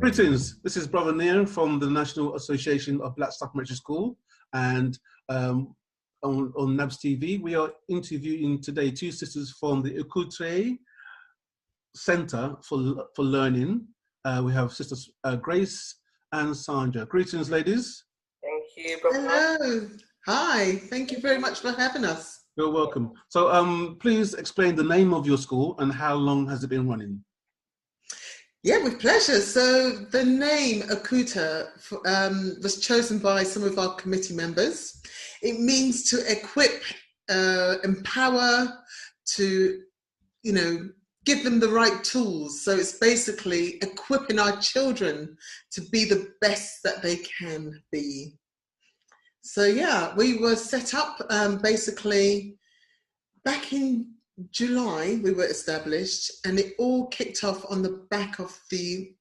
Greetings, this is Brother Near from the National Association of Black Supplementary School, and on NABSS TV, we are interviewing today two sisters from the Accoutre Centre for Learning. We have sisters Grace and Sandra. Greetings, ladies. Thank you, Brother. Hello. Hi. Thank you very much for having us. You're welcome. So please explain the name of your school and how long has it been running? Yeah, with pleasure. So the name Accoutre was chosen by some of our committee members. It means to equip, empower, to, give them the right tools. So it's basically equipping our children to be the best that they can be. So yeah, we were set up basically back in July. We were established, and it all kicked off on the back of the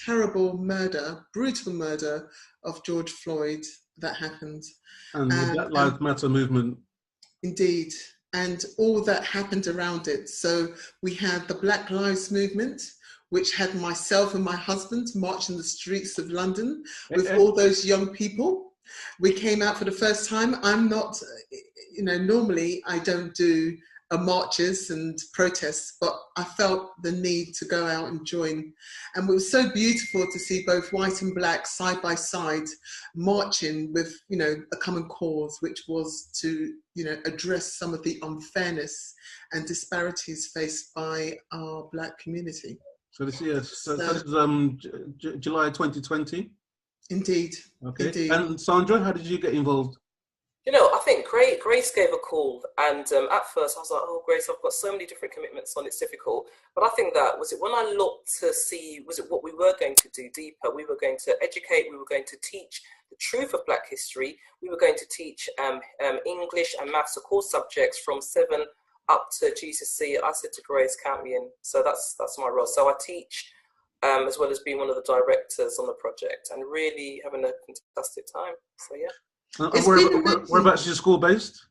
terrible murder, brutal murder of George Floyd that happened. And the Black Lives Matter movement. Indeed. And all that happened around it. So we had the Black Lives Movement, which had myself and my husband marching the streets of London with all those young people. We came out for the first time. I'm not, normally I don't do marches and protests, but I felt the need to go out and join. And it was so beautiful to see both white and black side by side marching with, a common cause, which was to, address some of the unfairness and disparities faced by our black community. So this is July 2020? Indeed. Okay. Indeed. And Sandra, how did you get involved? I think Grace gave a call, and at first I was like, oh, Grace, I've got so many different commitments on, it's difficult. But I think that was it when I looked to see, was it what we were going to do deeper? We were going to educate, we were going to teach the truth of Black history, we were going to teach English and maths, the core subjects from 7 up to GCSE. I said to Grace, count me in. So that's my role. So I teach as well as being one of the directors on the project, and really having a fantastic time. So yeah. Whereabouts is your school based?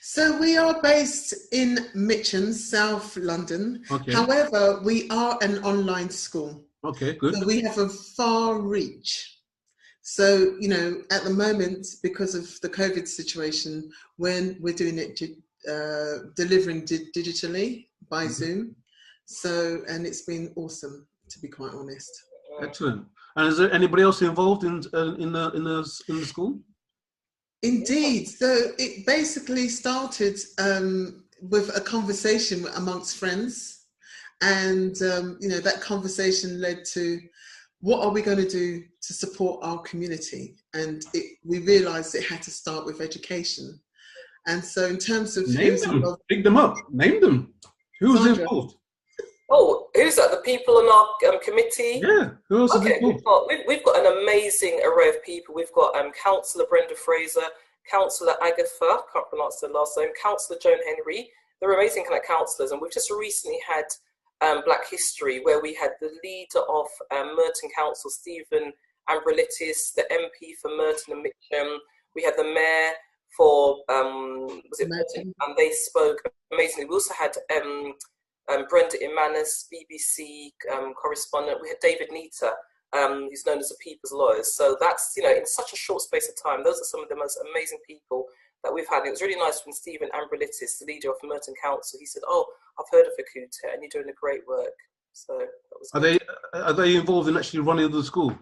So we are based in Mitcham, South London. Okay. However, we are an online school. Okay, good. So we have a far reach. So, at the moment, because of the COVID situation, when we're doing it, delivering digitally by Zoom. So, and it's been awesome, to be quite honest. Excellent. And is there anybody else involved in the school? Indeed. So it basically started with a conversation amongst friends, and that conversation led to what are we going to do to support our community, and we realised it had to start with education. And so, in terms of pick them up, name them. Who's Sandra. involved? Oh, who's that? The people on our committee? Yeah, who else is involved? We've got an amazing array of people. We've got Councillor Brenda Fraser, Councillor Agatha, can't pronounce the last name, Councillor Joan Henry. They're amazing kind of councillors, and we've just recently had Black History, where we had the leader of Merton Council, Stephen Ambrolitis, the MP for Merton and Mitcham. We had the mayor for Merton, and they spoke amazingly. We also had Brenda Imanis, BBC correspondent. We had David Nita, who's known as a People's Lawyer. So that's, in such a short space of time, those are some of the most amazing people that we've had. And it was really nice when Stephen Ambrolitis, the leader of Merton Council, he said, oh, I've heard of Accoutre and you're doing a great work. So that was Are they involved in actually running the school?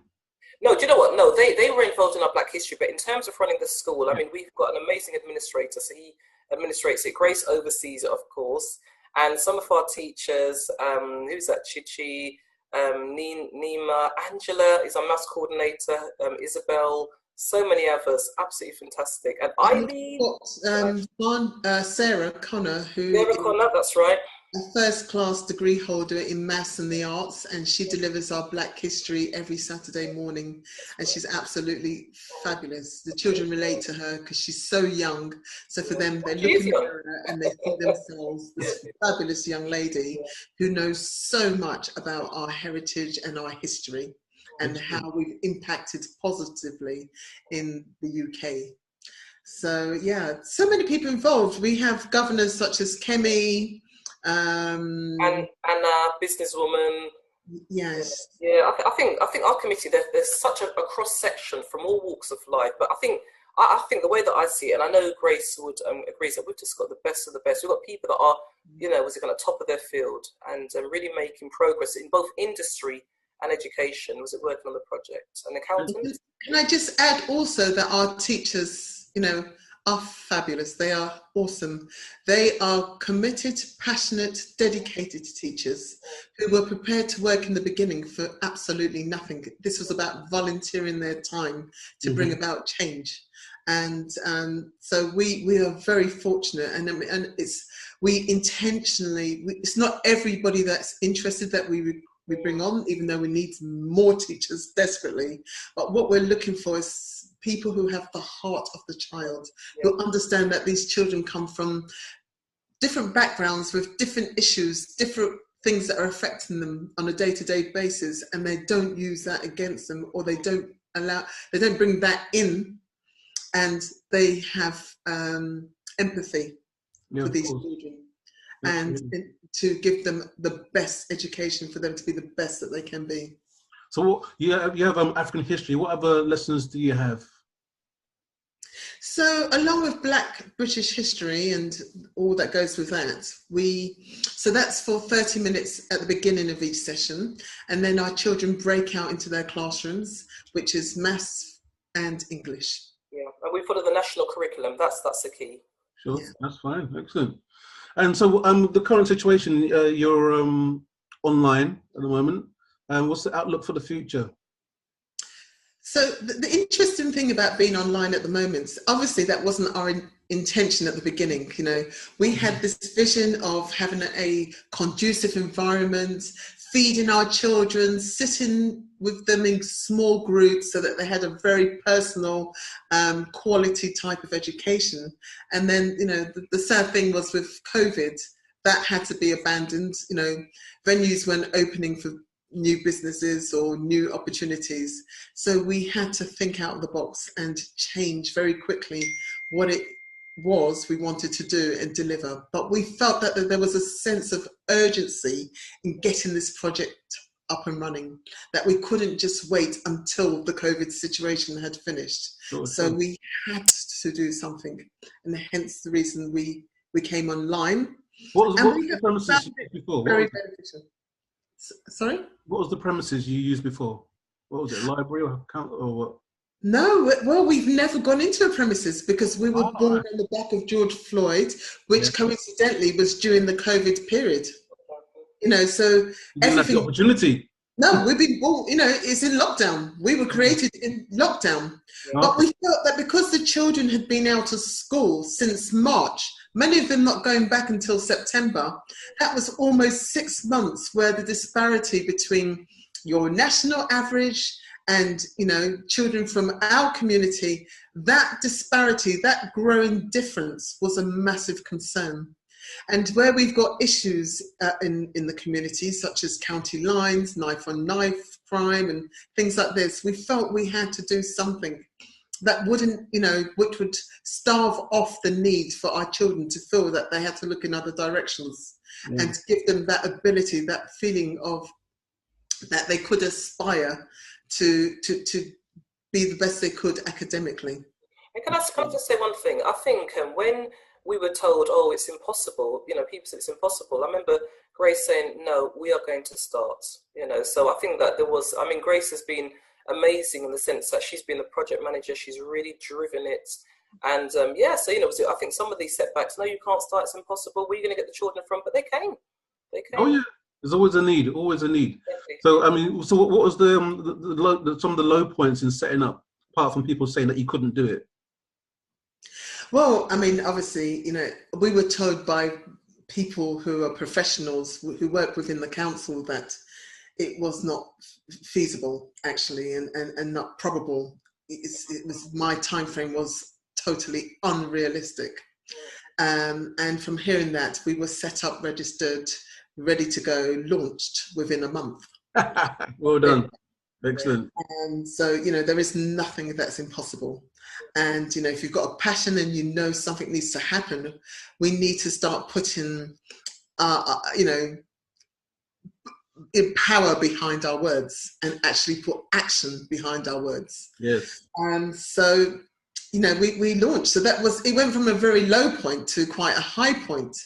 No, do you know what? No, they were involved in our Black History, but in terms of running the school, I mean, we've got an amazing administrator, so he administrates it. Grace oversees it, of course. And some of our teachers, who's that? Chichi, Nima, Angela is our maths coordinator, Isabel, so many others, absolutely fantastic. And Eileen. Sarah Connor, Sarah Connor, that's right. A first-class degree holder in maths and the arts, and she delivers our Black History every Saturday morning, and she's absolutely fabulous. The children relate to her because she's so young, so for them, they look in the mirror and they see themselves this fabulous young lady who knows so much about our heritage and our history and how we've impacted positively in the UK. So yeah, so many people involved. We have governors such as Kemi, Anna, businesswoman, Yes. Yeah, I think our committee, there's such a cross section from all walks of life, but I think the way that I see it, and I know Grace would agree, that we've just got the best of the best. We've got people that are, was it kind of top of their field and really making progress in both industry and education. Was it working on the project? And accountants. Can I just add also that our teachers, are fabulous. They are awesome. They are committed, passionate, dedicated teachers who were prepared to work in the beginning for absolutely nothing. This was about volunteering their time to bring about change. And so we are very fortunate, and we intentionally, it's not everybody that's interested that we bring on, even though we need more teachers desperately. But what we're looking for is people who have the heart of the child, who understand that these children come from different backgrounds with different issues, different things that are affecting them on a day-to-day basis, and they don't use that against them, or they don't bring that in, and they have empathy for these children. And to give them the best education for them to be the best that they can be. So you have African history. What other lessons do you have? So along with Black British history and all that goes with that, so that's for 30 minutes at the beginning of each session, and then our children break out into their classrooms, which is maths and English. Yeah, and we follow the national curriculum. That's the key. Sure, that's fine, excellent. And so the current situation, you're online at the moment. What's the outlook for the future? So the interesting thing about being online at the moment, obviously that wasn't our intention at the beginning. We had this vision of having a conducive environment, feeding our children, sitting with them in small groups so that they had a very personal, quality type of education. And then, the sad thing was with COVID, that had to be abandoned. Venues weren't opening for new businesses or new opportunities. So we had to think out of the box and change very quickly what it was we wanted to do and deliver. But we felt that there was a sense of urgency in getting this project up and running, that we couldn't just wait until the COVID situation had finished. So we had to do something, and hence the reason we came online. What was the premises you used before? Very beneficial. Sorry? What was the premises you used before? What was it, library or what? No, well, we've never gone into a premises because we were born on the back of George Floyd, which coincidentally was during the COVID period. So you didn't have the opportunity. No, we've been born, it's in lockdown. We were created in lockdown. But we felt that because the children had been out of school since March, many of them not going back until September, that was almost 6 months where the disparity between your national average and, children from our community, that disparity, that growing difference was a massive concern. And where we've got issues in the community, such as county lines, knife on knife crime and things like this, we felt we had to do something that wouldn't, which would starve off the need for our children to feel that they had to look in other directions, and give them that ability, that feeling of that they could aspire to be the best they could academically. And can I just say one thing? I think when we were told, oh, it's impossible, people said it's impossible. I remember Grace saying, no, we are going to start, so I think that Grace has been amazing in the sense that she's been the project manager, she's really driven it. And I think some of these setbacks, no, you can't start, it's impossible, where are you going to get the children from? But they came. Oh yeah, there's always a need, Exactly. So what was some of the low points in setting up, apart from people saying that you couldn't do it? Well, obviously, we were told by people who are professionals who work within the council that it was not feasible, actually, and not probable. My time frame was totally unrealistic. And from hearing that, we were set up, registered, ready to go, launched within a month. Well done. Excellent. And so, there is nothing that's impossible. And, if you've got a passion and something needs to happen, we need to start putting, power behind our words and actually put action behind our words. Yes. And so, you know, we launched. So it went from a very low point to quite a high point.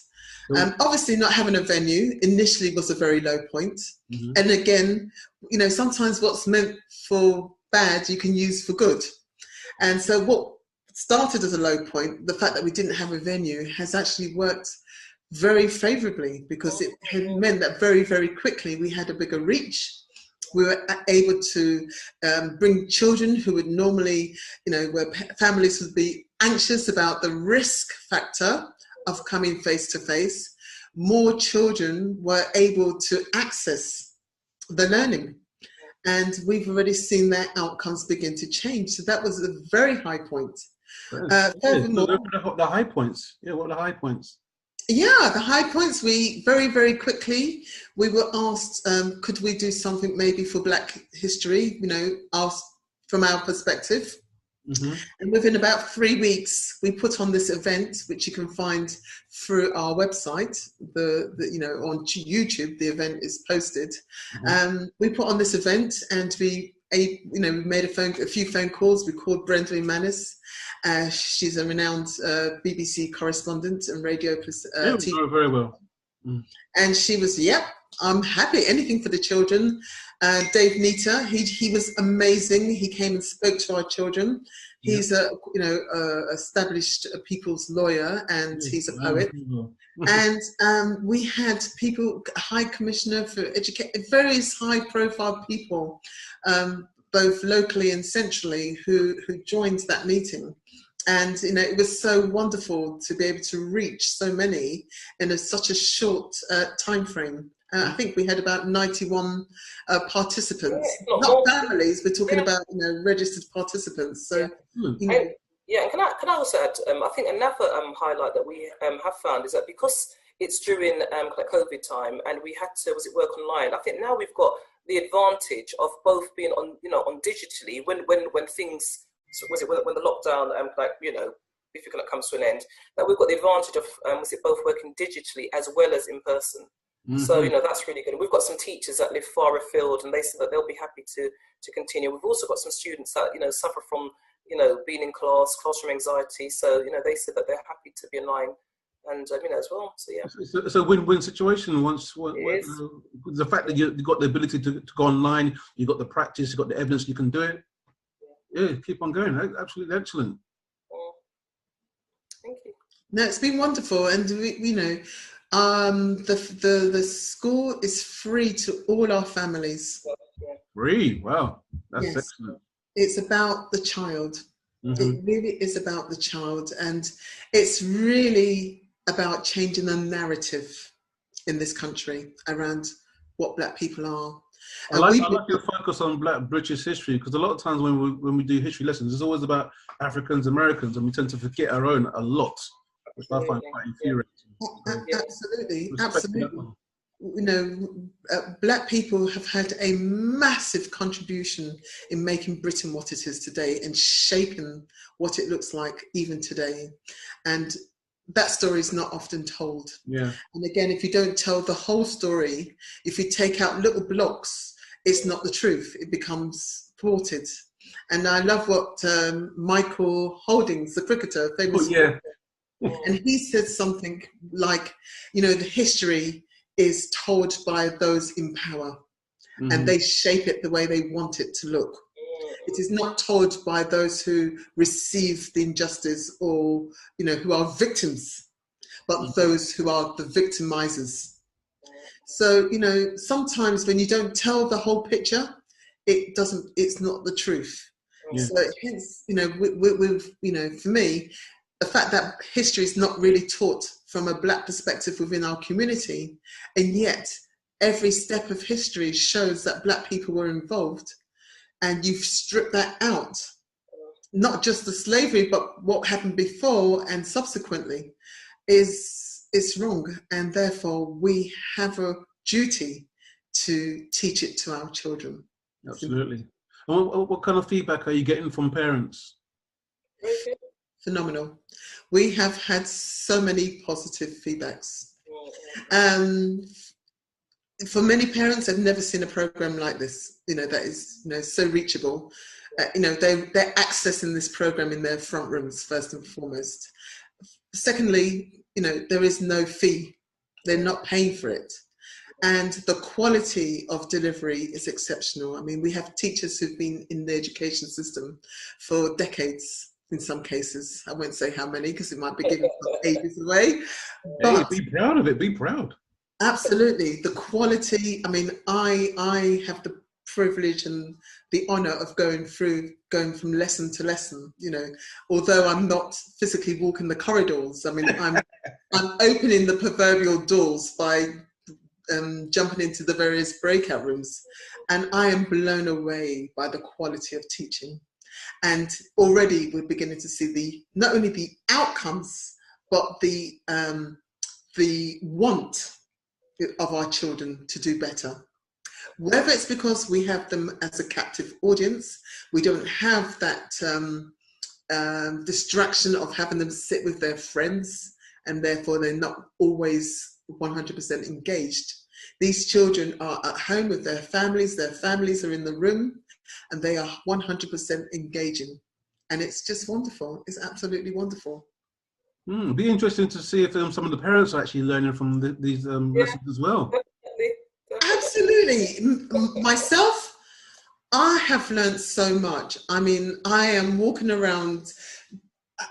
Obviously not having a venue initially was a very low point. Mm-hmm. And again, you know, sometimes what's meant for bad, you can use for good. And so what started as a low point, the fact that we didn't have a venue, has actually worked very favorably, because it had meant that very, very quickly we had a bigger reach. We were able to bring children who would normally, you know, where families would be anxious about the risk factor of coming face to face. More children were able to access the learning. And we've already seen their outcomes begin to change. So that was a very high point. Furthermore, the high points. Yeah, what are the high points? Yeah, the high points, we very, very quickly, we were asked, could we do something maybe for Black history, you know, asked from our perspective. Mm-hmm. And within about 3 weeks, we put on this event, which you can find through our website. You know, on YouTube, the event is posted. Mm-hmm. We put on this event, and we made a few phone calls. We called Brenda Manis. She's a renowned BBC correspondent and radio TV. Very well. Mm. And she was, yep, I'm happy, anything for the children. Dave Nita, he was amazing. He came and spoke to our children. He's a established people's lawyer, and he's a poet. And we had people, High Commissioner for Education, various high-profile people, both locally and centrally, who joined that meeting. And you know, it was so wonderful to be able to reach so many in such a short time frame. I think we had about 91 participants, not families. We're talking about, you know, registered participants. So, you know. And can I also add? I think another highlight that we have found is that because it's during COVID time and we had to work online. I think now we've got the advantage of both being on digitally when things. So when the lockdown, if you're going to come to an end, that we've got the advantage of both working digitally as well as in person. Mm-hmm. So that's really good. And we've got some teachers that live far afield, and they said that they'll be happy to continue. We've also got some students that suffer from being in classroom anxiety. So they said that they're happy to be online, and as well. So yeah, it's a win-win situation. Once the fact that you've got the ability to go online, you've got the practice, you've got the evidence, you can do it. Yeah, keep on going. Absolutely excellent. Thank you. No, it's been wonderful, and the school is free to all our families. Free? Wow, that's yes. Excellent. It's about the child. Mm-hmm. It really is about the child, and it's really about changing the narrative in this country around what Black people are. I like your focus on Black British history, because a lot of times when we do history lessons, it's always about Africans, Americans, and we tend to forget our own a lot, which I find quite infuriating. Absolutely. Black people have had a massive contribution in making Britain what it is today and shaping what it looks like even today. And that story is not often told. Yeah. And again, if you don't tell the whole story, if you take out little blocks, it's not the truth. It becomes thwarted. And I love what Michael Holdings, the cricketer, famous cricketer, and he said something like, the history is told by those in power, mm-hmm. and they shape it the way they want it to look. It is not told by those who receive the injustice or, who are victims, but mm-hmm. those who are the victimizers. So, sometimes when you don't tell the whole picture, it's not the truth. Yeah. So hence, for me, the fact that history is not really taught from a Black perspective within our community, and yet every step of history shows that Black people were involved, and you've stripped that out, not just the slavery, but what happened before and subsequently is wrong. And therefore we have a duty to teach it to our children. Absolutely. What kind of feedback are you getting from parents? Phenomenal. We have had so many positive feedbacks. for many parents, I've never seen a program like this, that is, so reachable. They're accessing this program in their front rooms, first and foremost. Secondly, there is no fee. They're not paying for it. And the quality of delivery is exceptional. I mean, we have teachers who've been in the education system for decades, in some cases. I won't say how many, because it might be giving ages away. But hey, be proud of it, be proud. Absolutely. The quality, I mean, I have the privilege and the honor of going from lesson to lesson, although I'm not physically walking the corridors. I mean, I'm opening the proverbial doors by jumping into the various breakout rooms, and I am blown away by the quality of teaching. And already we're beginning to see not only the outcomes, but the want of our children to do better. Whether it's because we have them as a captive audience, we don't have that distraction of having them sit with their friends, and therefore they're not always 100% engaged. These children are at home with their families are in the room, and they are 100% engaging. And it's just wonderful. It's absolutely wonderful. It'd be interesting to see if some of the parents are actually learning from these lessons as well. Absolutely. Myself, I have learned so much. I mean, I am walking around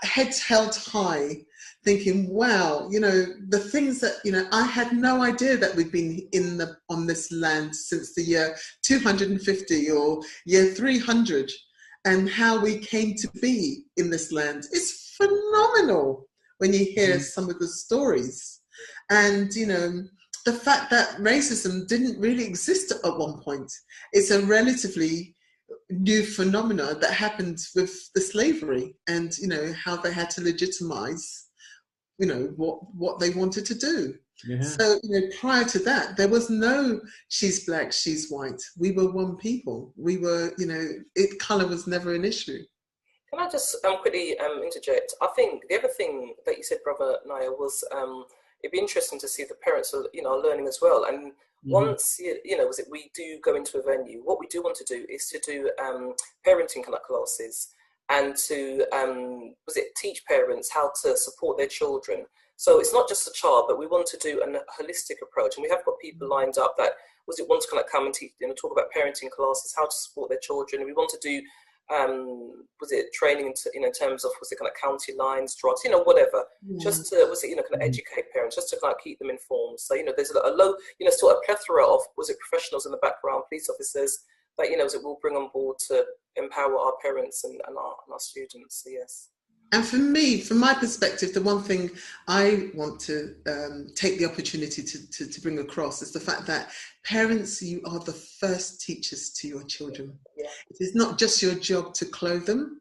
heads held high, thinking, wow, the things that, I had no idea that we've been on this land since the year 250 or year 300, and how we came to be in this land. It's phenomenal when you hear some of the stories. And, the fact that racism didn't really exist at one point. It's a relatively new phenomena that happened with the slavery, and, how they had to legitimize, what they wanted to do. Yeah. So, prior to that, there was no she's black, she's white. We were one people. We were, color was never an issue. Can I just quickly interject? I think the other thing that you said, Brother Naya, was it'd be interesting to see if the parents are, are learning as well. And once, we do go into a venue, what we do want to do is to do parenting kind of classes, and to, teach parents how to support their children. So it's not just a child, but we want to do a holistic approach. And we have got people lined up that, want to kind of come and teach, talk about parenting classes, how to support their children. And we want to do, training in terms of, kind of county lines, drugs, whatever, just to, kind of educate parents, just to kind of keep them informed. So, there's a low, sort of plethora of, professionals in the background, police officers, that, we'll bring on board to empower our parents and our students. So, yes. And for me, from my perspective, the one thing I want to take the opportunity to bring across is the fact that parents, you are the first teachers to your children. Yeah. It is not just your job to clothe them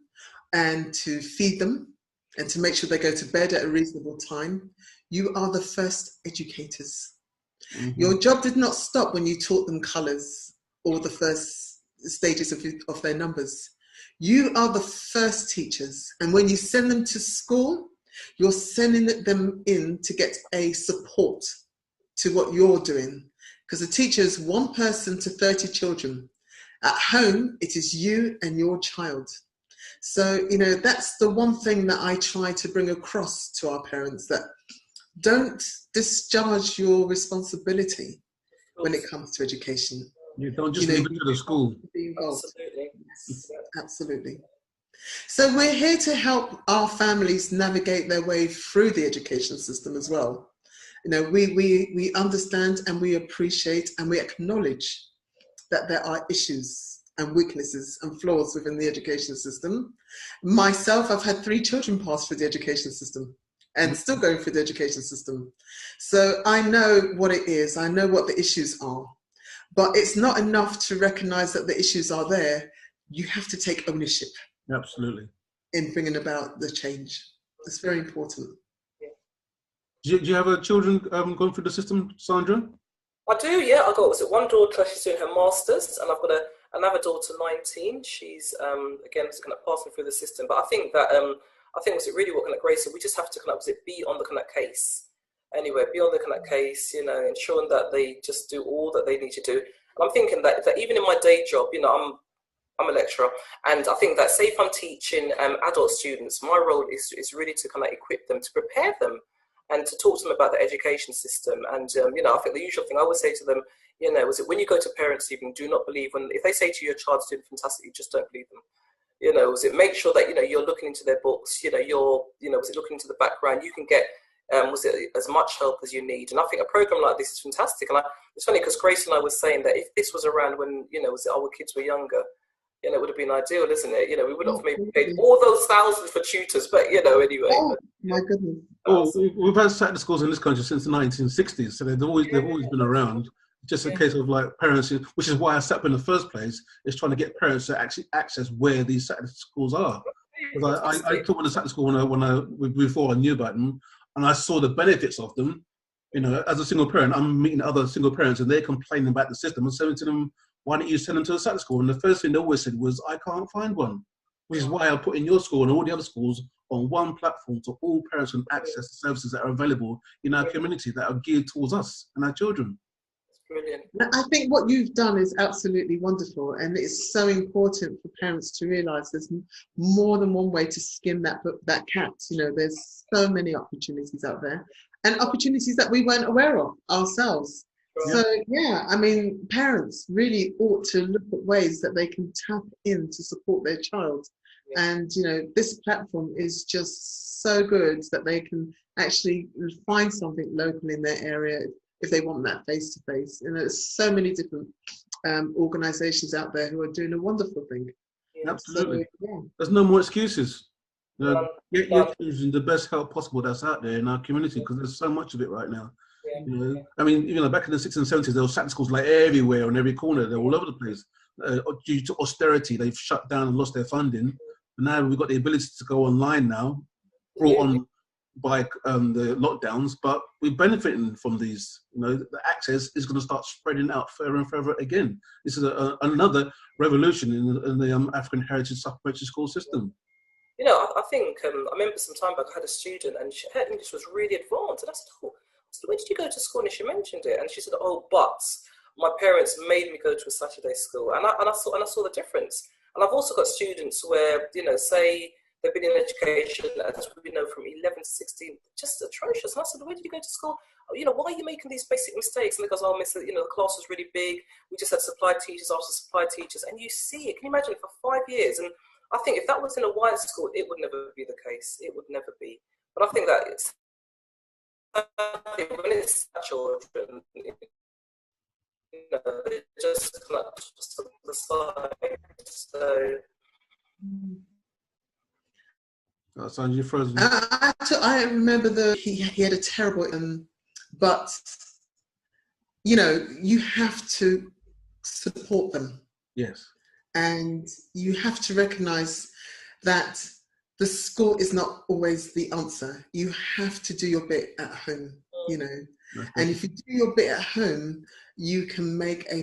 and to feed them and to make sure they go to bed at a reasonable time. You are the first educators. Mm-hmm. Your job did not stop when you taught them colours or the first stages of their numbers. You are the first teachers, and when you send them to school, you're sending them in to get a support to what you're doing. Because a teacher is one person to 30 children. At home, it is you and your child. So, that's the one thing that I try to bring across to our parents, that don't discharge your responsibility when it comes to education. You don't just leave it to the school. Absolutely. Yes, absolutely. So we're here to help our families navigate their way through the education system as well. We understand and we appreciate and we acknowledge that there are issues and weaknesses and flaws within the education system. Myself, I've had 3 children pass through the education system and still going through the education system. So I know what it is. I know what the issues are. But it's not enough to recognise that the issues are there. You have to take ownership. Absolutely. In bringing about the change. It's very important. Do you have children going through the system, Sandra? I do, yeah. I've got one daughter, she's doing her master's, and I've got another daughter, 19. She's again kind of passing through the system. But I think that really what kind of Grace, we just have to kind of be on the kind of case. anyway, be on the kind of case, you know, ensuring that they just do all that they need to do. And I'm thinking that even in my day job, you know, I'm a lecturer, and I think that, say if I'm teaching adult students, my role is really to kind of equip them, to prepare them, and to talk to them about the education system. And you know, I think the usual thing I would say to them, you know, is that when you go to parents' evening, do not believe if they say to you your child's doing fantastic, you just don't believe them. You know, is it make sure that, you know, you're looking into their books, you know, was it looking into the background, you can get was it as much help as you need. And I think a program like this is fantastic. And it's funny because Grace and I were saying that if this was around when, you know, our kids were younger, you know, it would have been ideal, isn't it? You know, we would have maybe paid all those thousands for tutors, but, you know, anyway. Oh, my goodness. Oh, we've had Saturday schools in this country since the 1960s, so they've always been around. Just a case of like parents, which is why I set up in the first place, is trying to get parents to actually access where these Saturday schools are. Because I taught in a Saturday school before I knew about them, and I saw the benefits of them. You know, as a single parent, I'm meeting other single parents, and they're complaining about the system. I'm saying to them, why don't you send them to a Saturday school? And the first thing they always said was, I can't find one, which is why I put in your school and all the other schools on one platform so all parents can access the services that are available in our community that are geared towards us and our children. Brilliant. I think what you've done is absolutely wonderful, and it's so important for parents to realise there's more than one way to skin that cat. You know, there's so many opportunities out there, and opportunities that we weren't aware of ourselves. So yeah, I mean, parents really ought to look at ways that they can tap in to support their child. And you know, this platform is just so good that they can actually find something local in their area if they want that face-to-face. And there's so many different organizations out there who are doing a wonderful thing. Absolutely. So, there's no more excuses. Get your children the best help possible that's out there in our community, because there's so much of it right now. You know, I mean, you know, back in the 60s and 70s, there were Saturday schools like everywhere, on every corner. They're all over the place. Due to austerity, they've shut down and lost their funding. And now we've got the ability to go online now, brought on by the lockdowns, but we're benefiting from these. You know, the access is going to start spreading out further and further again. This is another revolution in the African heritage supplementary school system. You know, I think, I remember some time back I had a student and her English was really advanced. And I said, oh, where did you go to school? And she mentioned it. And she said, oh, but my parents made me go to a Saturday school. And I saw the difference. And I've also got students where, you know, say, they've been in education, as we know, from 11 to 16, just atrocious. And I said, where did you go to school? Oh, you know, why are you making these basic mistakes? And they goes, oh, miss, you know, the class was really big. We just had supply teachers after supply teachers. And you see it. Can you imagine it for 5 years? And I think if that was in a white school, it would never be the case. It would never be. But I think that it's, when it's children, you know, it just kind of just on the side. So. Sanj, you're frozen. I remember he had a terrible, but you know, you have to support them. Yes. And you have to recognize that the school is not always the answer. You have to do your bit at home, you know. And if you do your bit at home, you can make a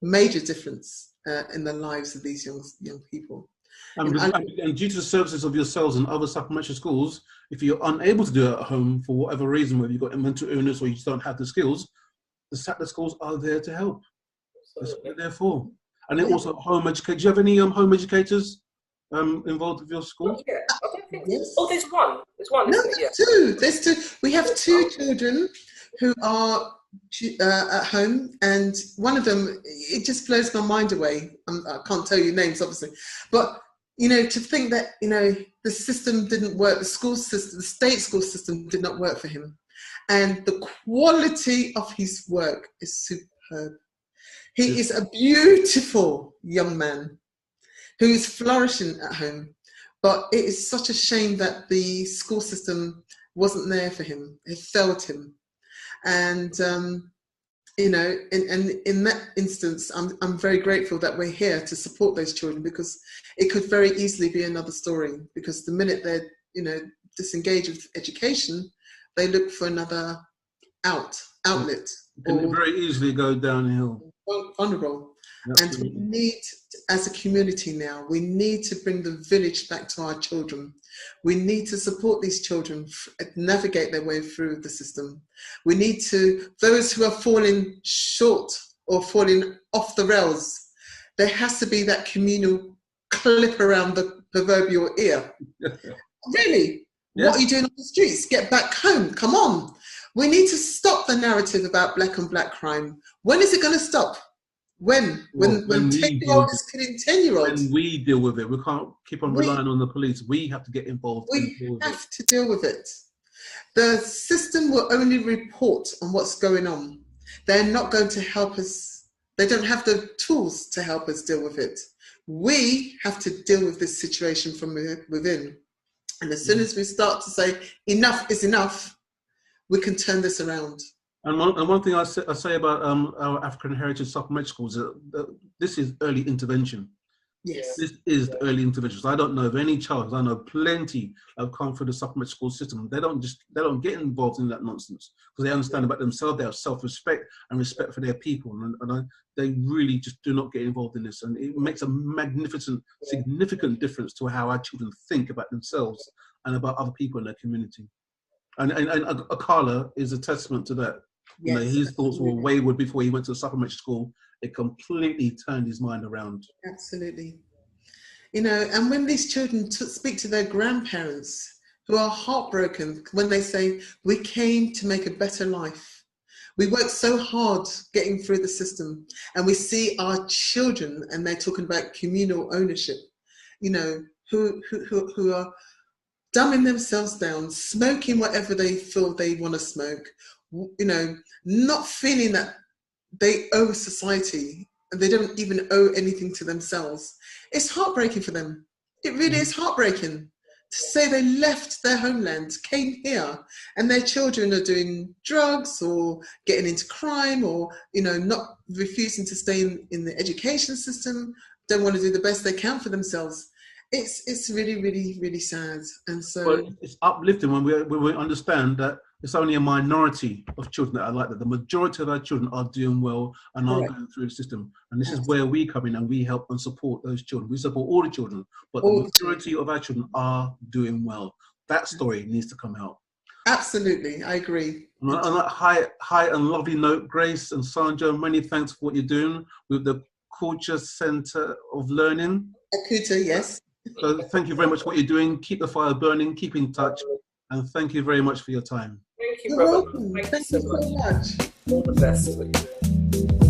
major difference in the lives of these young people. And due to the services of yourselves and other supplementary schools, if you're unable to do it at home for whatever reason, whether you've got mental illness or you just don't have the skills, the Saturday schools are there to help. That's what they're there for. And then also home educators. Do you have any home educators involved with your school? Yeah, I don't think. Yes. Oh, there's one. There's one. No, isn't it? two. There's two. We have two children who are at home, and one of them, it just blows my mind away. I can't tell you names, obviously, but you know, to think that, you know, the system didn't work, the school system, the state school system did not work for him, and the quality of his work is superb. He is a beautiful young man who is flourishing at home, but it is such a shame that the school system wasn't there for him. It failed him. And, you know, in that instance, I'm very grateful that we're here to support those children, because it could very easily be another story, because the minute they're, you know, disengaged with education, they look for another outlet. It can very easily go downhill. Vulnerable. Absolutely. And we need, as a community now, we need to bring the village back to our children. We need to support these children navigate their way through the system. We need to, those who are falling short or falling off the rails, there has to be that communal clip around the proverbial ear. Really? Yeah. What are you doing on the streets? Get back home. Come on. We need to stop the narrative about black on black crime. When is it going to stop? When 10-year-olds is killing 10-year-olds. When we deal with it, we can't keep on relying on the police. We have to get involved. We have to deal with it. The system will only report on what's going on. They're not going to help us. They don't have the tools to help us deal with it. We have to deal with this situation from within. And as soon as we start to say enough is enough, we can turn this around. And one thing I say about our African heritage supplementary schools is that this is early intervention. Yes. This is the early intervention. So I don't know of any child, I know plenty have come through the supplementary school system. They don't get involved in that nonsense because they understand about themselves, they have self-respect and respect for their people. And they really just do not get involved in this. And it makes a magnificent, significant difference to how our children think about themselves and about other people in their community. And Akala is a testament to that. Yes, you know, his thoughts were wayward before he went to supplementary school. It completely turned his mind around. Absolutely. You know, and when these children speak to their grandparents who are heartbroken when they say, we came to make a better life. We worked so hard getting through the system, and we see our children, and they're talking about communal ownership, you know, who are dumbing themselves down, smoking whatever they feel they want to smoke, you know, not feeling that they owe society and they don't even owe anything to themselves. It's heartbreaking for them. It really is heartbreaking to say they left their homeland, came here, and their children are doing drugs or getting into crime or, you know, not refusing to stay in the education system, don't want to do the best they can for themselves. It's really, really, really sad. And so, well, it's uplifting when we understand that it's only a minority of children that are like that. The majority of our children are doing well and are going through the system. And this is where we come in and we help and support those children. We support all the children, but the majority of our children are doing well. That story needs to come out. Absolutely, I agree. On that high and lovely note, Grace and Sandra, many thanks for what you're doing with the Accoutre Centre of Learning. Accoutre, yes. So thank you very much for what you're doing. Keep the fire burning, keep in touch, and thank you very much for your time. Thank you, brother. Thank you so much. All the best.